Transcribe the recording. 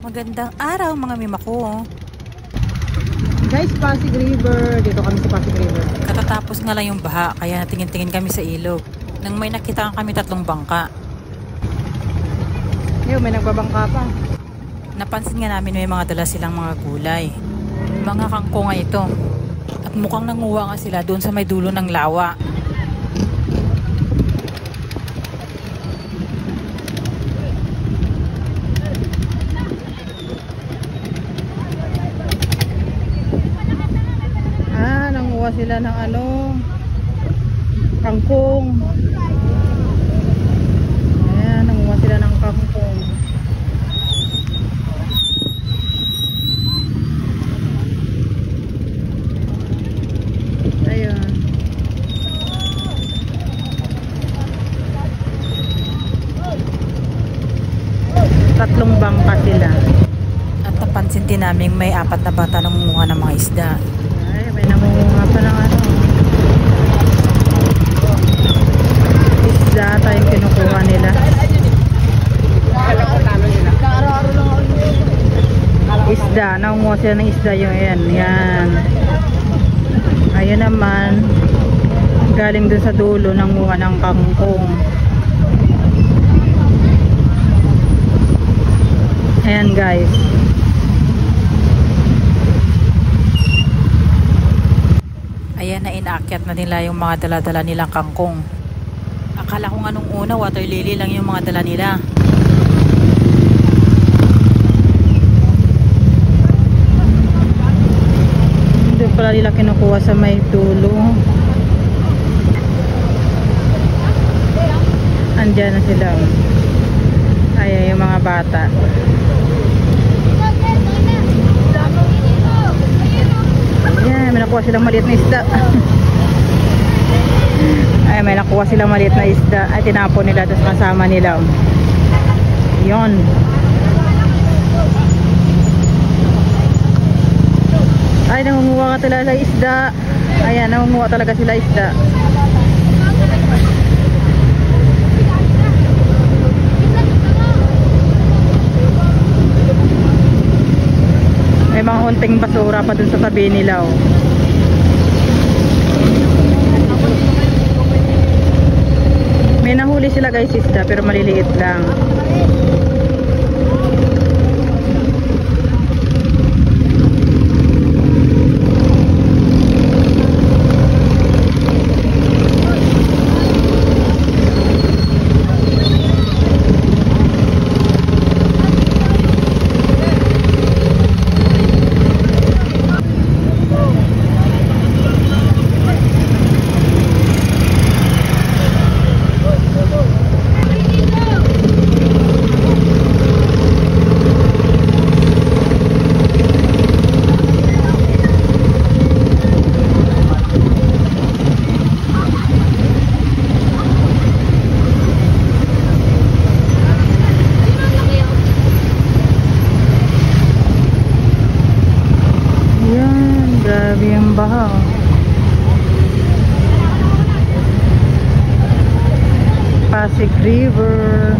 Magandang araw mga mima ko. Guys, Pasig River. Dito kami sa Pasig River. Katatapos nga lang yung baha, kaya natingin-tingin kami sa ilog. Nang may nakita kami 3 bangka. May nagbabangka pa. Napansin nga namin may mga dala silang mga gulay. Mga kangkong nga ito. At mukhang nanguha nga sila doon sa may dulo ng lawa. Nanguha sila ng kangkong. Ayan, nanguha sila ng kangkong. Ayun. Tatlong bangka sila. At napansin din namin may 4 na bata nangunguha ng mga isda. May nangunguha pa ng isda tayong kinukuha nila. Isda, nangunguha sila ng isda yung yan. Ayun naman, galing dun sa dulo, nangunguha ng kangkong. Ayan guys. Ayan na, inaakyat na nila yung mga dala-dala nilang kangkong. Akala ko nga nung una water lily lang yung mga dala nila. Hindi pala nila kinukuha sa may dulo. Andyan na sila. Ayan yung mga bata. Ayan, may nakuha silang maliit na isda. Ay, may nakuha silang maliit na isda. Ay, tinapon nila doon sa kasama nila. Yun. Ay, nangunguha ka talaga isda. Ayan, nangunguha talaga sila isda. May mga unting basura pa dun sa tabi nila. May nahuli sila guys isda pero maliliit lang. Grabe yung baha. Pasig River.